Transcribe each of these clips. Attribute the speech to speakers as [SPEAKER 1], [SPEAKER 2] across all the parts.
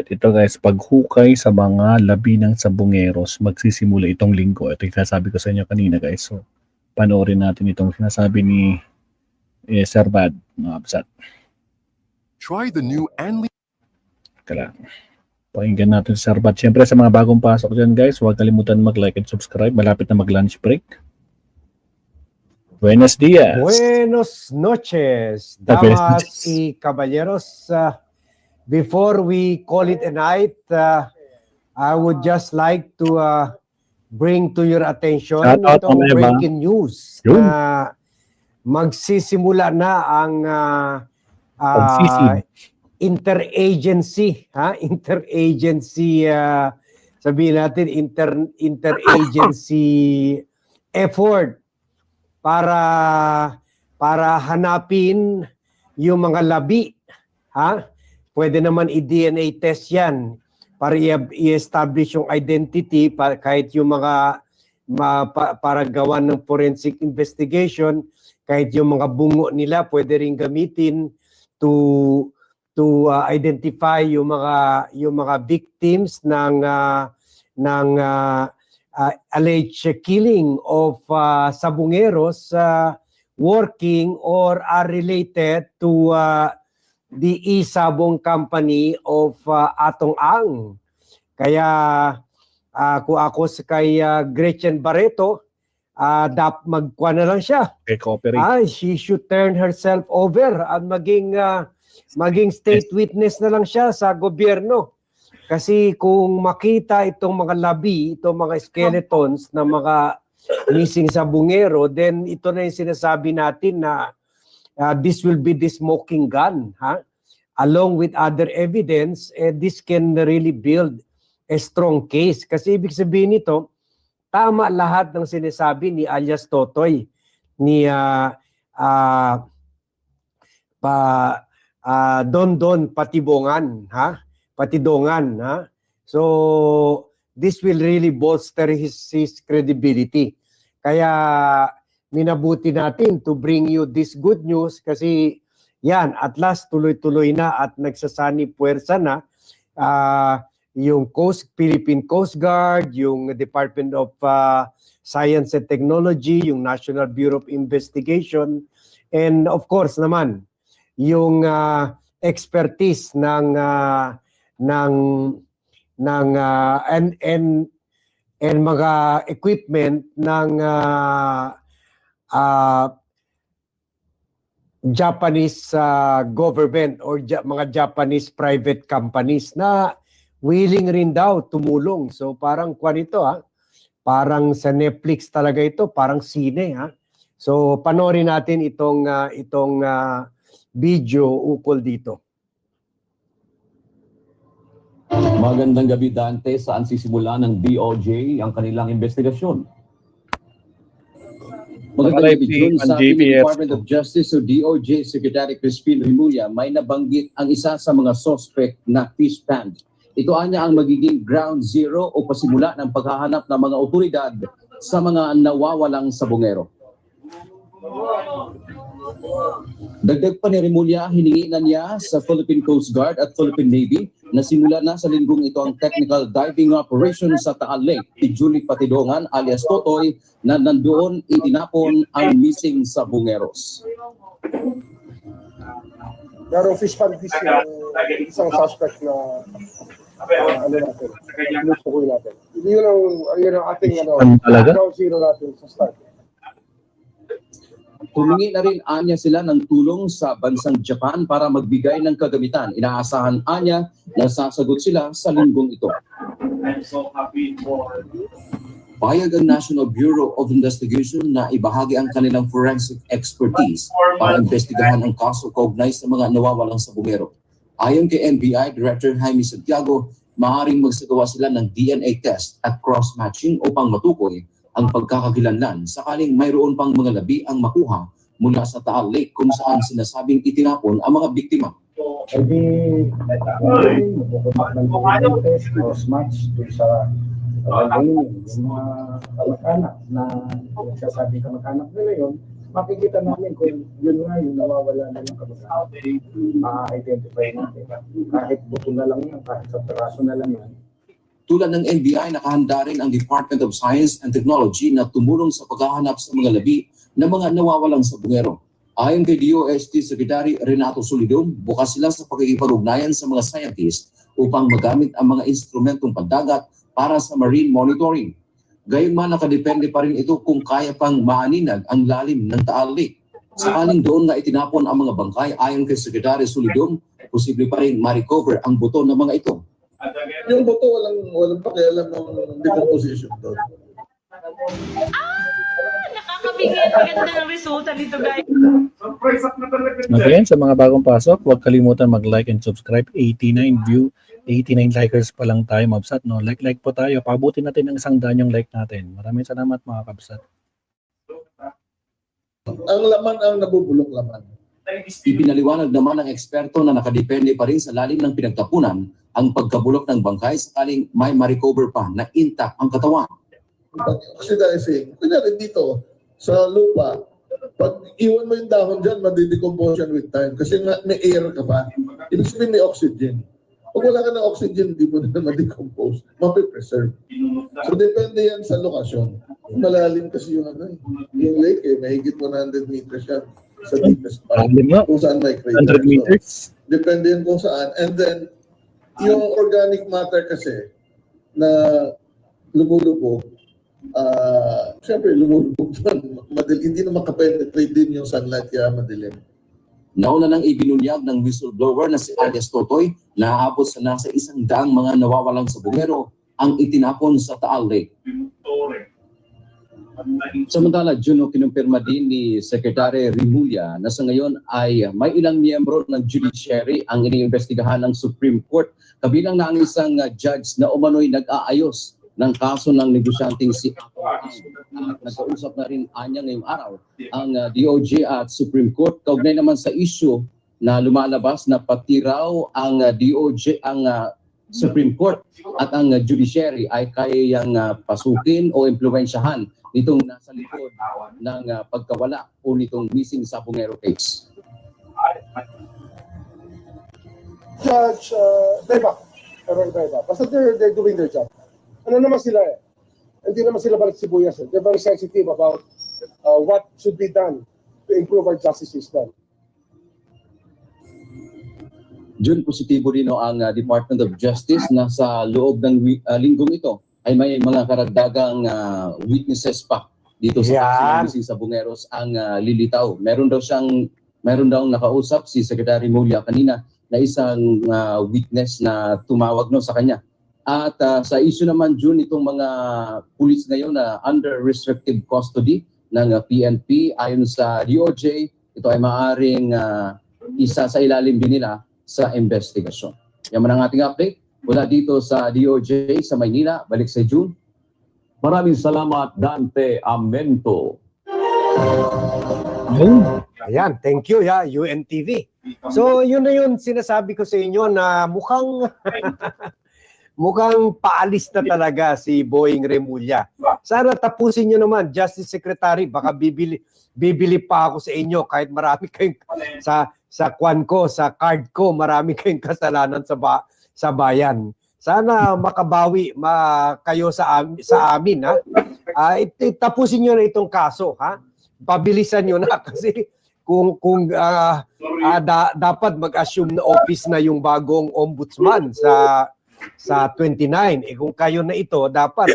[SPEAKER 1] Alright, ito guys, paghukay sa mga labi ng sabungeros, magsisimula itong linggo. Ito yung sinasabi ko sa inyo kanina guys. So, panoorin natin itong sinasabi ni Sir Bad, mga absat.
[SPEAKER 2] Try the new Anli.
[SPEAKER 1] Kala. Pakinggan natin si Sir Bad. Siyempre sa mga bagong pasok dyan guys, huwag kalimutan mag-like and subscribe. Malapit na mag-lunch break. Buenos dias.
[SPEAKER 3] Buenos noches, damas y caballeros. Before we call it a night, I would just like to bring to your attention itong breaking news na magsisimula na ang interagency, sabihin natin interagency effort para hanapin yung mga labi, Pwede naman i-DNA test yan para i-establish yung identity kahit yung mga para gawa ng forensic investigation, kahit yung mga bungo nila pwede rin gamitin to identify yung mga victims ng alleged killing of sabungeros working or are related to the Isabong Company of Atong Ang. Kaya kung ako kay Gretchen Barreto, magkuha na lang siya. She should turn herself over at maging state witness na lang siya sa gobyerno. Kasi kung makita itong mga labi, itong mga skeletons na mga missing sabungero, then ito na yung sinasabi natin na this will be the smoking gun, along with other evidence. This can really build a strong case. Kasi ibig sabihin nito, tama lahat ng sinasabi ni alias Totoy, ni Don Patibongan, Patidongan. So, this will really bolster his credibility. Kaya, minabuti natin to bring you this good news kasi yan, at last tuloy-tuloy na at nagsasani puwersa na yung Philippine Coast Guard, yung Department of Science and Technology, yung National Bureau of Investigation, and of course naman yung expertise ng mga equipment ng Japanese government or mga Japanese private companies na willing rin daw tumulong. So parang ito parang sa Netflix talaga ito, parang sine So panoorin natin itong video ukol dito.
[SPEAKER 4] Magandang gabi Dante, saan sisimula ng DOJ ang kanilang investigasyon? Magandang gabi Jun, sa Department of Justice o DOJ Secretary Crispin Remulla may nabanggit ang isa sa mga suspect na fish pond. Ito anya ang magiging ground zero o pasimula ng paghahanap ng mga otoridad sa mga nawawalang sabungero. Dagdag pa ni Remulla, hiningi na niya sa Philippine Coast Guard at Philippine Navy na simula na sa linggong ito ang technical diving operation sa Taal Lake ni Julie Patidongan alias Totoy na nandoon itinapon ang missing sabungeros.
[SPEAKER 5] Pero fish pond isang suspect na natin, inutukoy natin. Yun ang ating ground zero natin sa start.
[SPEAKER 4] Humingi na rin anya sila ng tulong sa bansang Japan para magbigay ng kagamitan. Inaasahan anya na sasagot sila sa linggong ito.
[SPEAKER 6] I'm so happy for
[SPEAKER 4] Payag ang National Bureau of Investigation na ibahagi ang kanilang forensic expertise para investigahan ang kaso kaugnay sa mga nawawalang sabungero. Ayon kay NBI Director Jaime Santiago, maaaring magsagawa sila ng DNA test at cross-matching upang matukoy ang pagkakakilanlan sakaling mayroon pang mga labi ang makuha mula sa Taal Lake kung saan sinasabing itinapon ang mga biktima.
[SPEAKER 5] Hindi cross-match doon sa yung mga kamag-anak na nagsasabi kamag-anak nila yun,
[SPEAKER 7] makikita namin kung yun nga yung nawawala na ng kamag-anak. Ma-identify natin. Kahit buto na lang yan, kahit sa peraso na lang yan.
[SPEAKER 4] Tulad ng NBI, nakahanda rin ang Department of Science and Technology na tumulong sa paghahanap sa mga labi ng mga nawawalang sabungero. Ayon kay DOST Secretary Renato Solidum, bukas sila sa pakikipag-ugnayan sa mga scientists upang magamit ang mga instrumentong pandagat para sa marine monitoring. Gayunman nakadepende pa rin ito kung kaya pang maaninag ang lalim ng Taal Lake. Sakaling doon na itinapon ang mga bangkay, ayon kay Secretary Solidum, posible pa rin ma-recover ang buto ng mga ito.
[SPEAKER 8] Yung buto, walang pakialam ng decomposition doon.
[SPEAKER 9] Nakakabigay ang ganda ng resulta nito, guys.
[SPEAKER 6] Surprise up na talaga.
[SPEAKER 1] Again, sa mga bagong pasok, huwag kalimutan mag-like and subscribe. 89 likers pa lang tayo, Mabsat. No? Like po tayo. Pabutin natin ang 100 yung like natin. Maraming salamat mga Kabsat.
[SPEAKER 8] Ang laman ang nabubulok laman.
[SPEAKER 4] Ipinaliwanag naman ng eksperto na nakadepende pa rin sa lalim ng pinagtapunan ang pagkabulok ng bangkay sakaling may ma-recover pa na intact ang katawan.
[SPEAKER 8] Oxidizing. Kunyari dito, sa lupa, pag iwan mo yung dahon dyan, madidecompose yan with time. Kasi nga, may air ka pa. Ibig sabihin may oxygen. Pag wala ka ng oxygen, hindi mo na ma-decompose. Mapipreserve. So, depende yan sa lokasyon. Malalim kasi yung yung lake, may higit 100 meters yan sa deepest part. Kung saan may crater.
[SPEAKER 1] 100 meters?
[SPEAKER 8] So, depende yan kung saan. And then, yung organic matter kasi na lumulubog, siyempre lumulubog doon. Hindi na makapenetrate din yung sunlight kaya madilim.
[SPEAKER 4] Nauna nang ibinunyag ng whistleblower na si Alias Totoy na aabot sa nasa 100 mga nawawalang sabungero ang itinapon sa Taal Lake. Samantala, Juno, kinumpirma din ni Secretary Rimulya na sa ngayon ay may ilang miyembro ng judiciary ang iniimbestigahan ng Supreme Court, kabilang na ang isang judge na umano'y nag-aayos ng kaso ng negosyanteng si Ato. Nag-uusap na rin anya ngayong araw ang DOJ at Supreme Court. Kaugnay naman sa issue na lumalabas na pati raw ang DOJ, ang Supreme Court at ang judiciary ay kayang pasukin o impluwensyahan nitong nasa likod ng pagkawala o nitong missing sabungero case.
[SPEAKER 5] Judge, Deva. Basta they're doing their job. Ano naman sila eh? Hindi naman sila balik sibuyas eh. They're very sensitive about what should be done to improve our justice system.
[SPEAKER 4] June, positibo rin ang Department of Justice na sa loob ng linggong ito ay may mga karagdagang witnesses pa dito sa kaso ng missing sabungeros ang lilitaw. Meron daw nakausap si Secretary Mulya kanina na isang witness na tumawag sa kanya. At sa issue naman, June, itong mga pulis ngayon na under restrictive custody ng PNP, ayon sa DOJ, ito ay maaaring isa sa ilalim din nila sa investigasyon. Yan man ang ating update. Mula dito sa DOJ sa Maynila, balik sa June.
[SPEAKER 10] Maraming salamat, Dante Amento.
[SPEAKER 3] Ayan, thank you, UNTV. So, yun na yun sinasabi ko sa inyo na mukhang paalis na talaga si Boying Remulla. Sana tapusin nyo naman, Justice Secretary, baka bibili pa ako sa inyo kahit marami kayong sa kwan ko, sa card ko, marami kayong kasalanan sa bayan. Sana makabawi kayo sa amin, ha? Tapusin nyo na itong kaso, ha? Pabilisan nyo na kasi kung dapat mag-assume na office na yung bagong ombudsman sa 29. Kung kayo na ito, dapat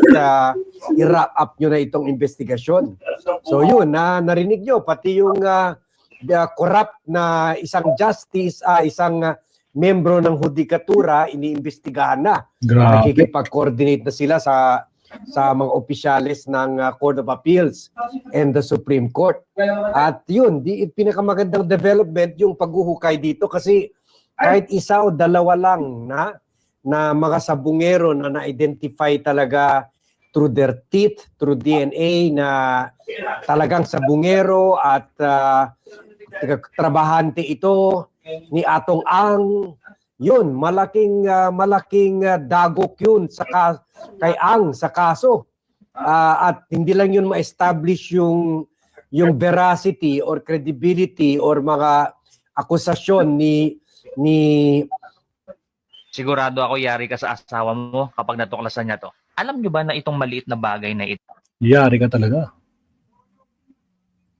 [SPEAKER 3] i-wrap up nyo na itong investigasyon. So yun, narinig nyo, pati yung corrupt na isang justice, isang membro ng hudikatura, iniimbestigahan na. Nakikipag-coordinate na sila sa mga opisyales ng Court of Appeals and the Supreme Court. At yun, pinakamagandang development yung paghuhukay dito kasi kahit isa o dalawa lang na mga sabungero na na-identify talaga through their teeth, through DNA na talagang sabungero at trabahante ito ni Atong Ang, yun, malaking dagok yun kay Ang sa kaso. At hindi lang yun ma-establish yung yung veracity or credibility or mga akusasyon ni
[SPEAKER 11] Sigurado ako yari ka sa asawa mo kapag natuklasan niya to. Alam niyo ba na itong maliit na bagay na ito
[SPEAKER 1] Yari ka talaga.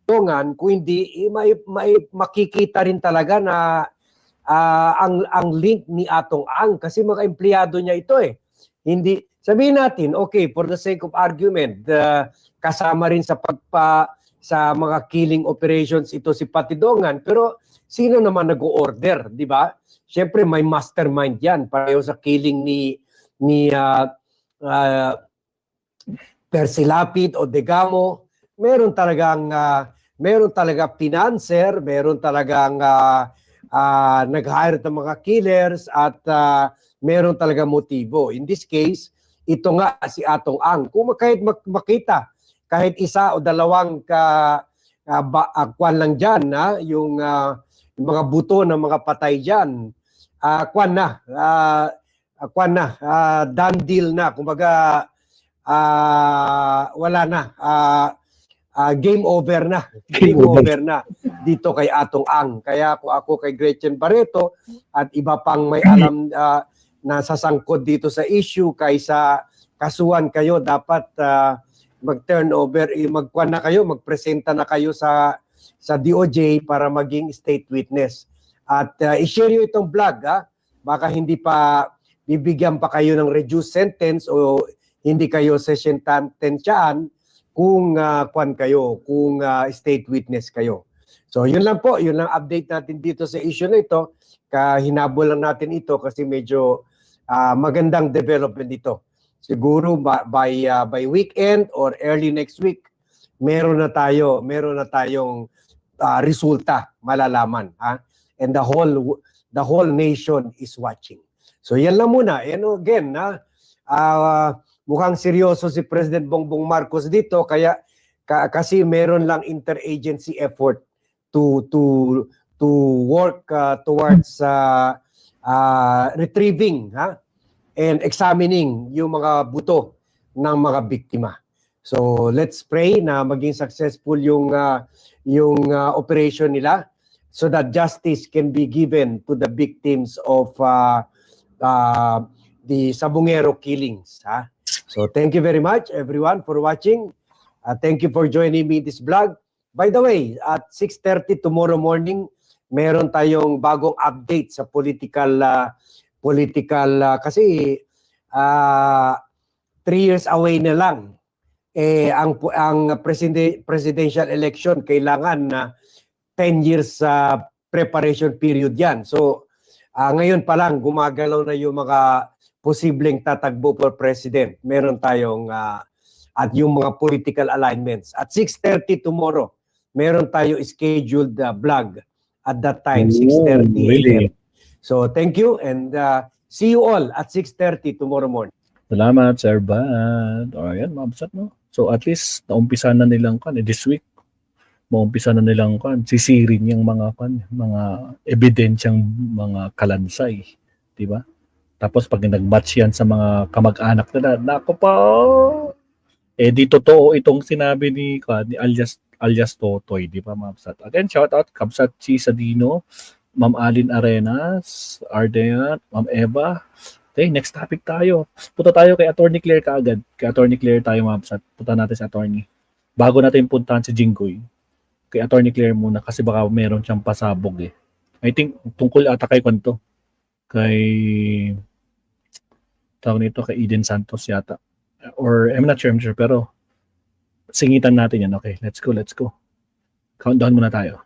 [SPEAKER 3] Dongan, kung hindi may makikita rin talaga na ang link ni Atong Ang kasi mga empleyado niya ito eh. Hindi sabihin natin, okay, for the sake of argument, kasama rin sa sa mga killing operations ito si Patidongan, pero sino naman nag-order, di ba? Siyempre may mastermind 'yan pareho sa killing ni Persilapid o Degamo. Meron talagang financer, meron talagang nag-hire ng mga killers at meron talagang motibo. In this case, ito nga si Atong Ang. Kung kahit makita kahit isa o dalawang kwan lang dyan, yung mga buto ng mga patay dyan, done deal na. Kumbaga, wala na. Game over na. Game over na dito kay Atong Ang. Kaya kung ako kay Gretchen Barreto at iba pang may alam na sasangkot dito sa issue kaysa kasuhan kayo, dapat mag-turnover, magkuhan na kayo, magpresenta na kayo sa DOJ para maging state witness. At i-share nyo itong vlog, baka hindi pa bibigyan pa kayo ng reduced sentence o hindi kayo sesentensyahan kung kung state witness kayo. So yun lang po, yun lang update natin dito sa issue na ito. Hinabol lang natin ito kasi medyo magandang development dito. Siguro by weekend or early next week, meron na tayong resulta malalaman, and the whole nation is watching. So yan lang muna. And again, mukhang seryoso si President Bongbong Marcos dito kasi meron lang interagency effort to work towards retrieving and examining yung mga buto ng mga biktima. So let's pray na maging successful yung operation nila so that justice can be given to the victims of the Sabungero killings. So thank you very much everyone for watching. Thank you for joining me in this vlog. By the way, at 6:30 tomorrow morning, meron tayong bagong update sa political kasi 3 years away na lang. Ang presidential election kailangan na 10 years preparation period yan. So ngayon pa lang gumagalaw na yung mga posibleng tatakbo for president. Meron tayong at yung mga political alignments. At 6:30 tomorrow, meron tayo scheduled vlog at that time, 6:30
[SPEAKER 1] really?
[SPEAKER 3] a.m. So thank you and see you all at 6:30 tomorrow morning.
[SPEAKER 1] Salamat, Sir Bad. O, ayan, mabsat, no? So, at least, naumpisa na nilang this week, maumpisa na nilang sisirin yung mga ebidensyang mga kalansay. Diba? Tapos, pag nag-match yan sa mga kamag-anak nila, nako pa, di totoo itong sinabi ni alias Totoy, di ba, mabsat? Again, shout out, Kabsat si Sadino, Ma'am Alin Arenas, Ardeat, Ma'am Eva. Okay, next topic tayo. Punta tayo kay Attorney Claire kaagad. Kay Attorney Claire tayo, mabsat. Punta natin sa attorney. Bago natin puntahan si Jinggoy, kay Attorney Claire muna kasi baka meron siyang pasabog eh. I think tungkol ata kay Kwanto. Kay tawag nito kay Eden Santos yata. Or I'm not sure, pero singitan natin yan. Okay, let's go. Countdown muna tayo.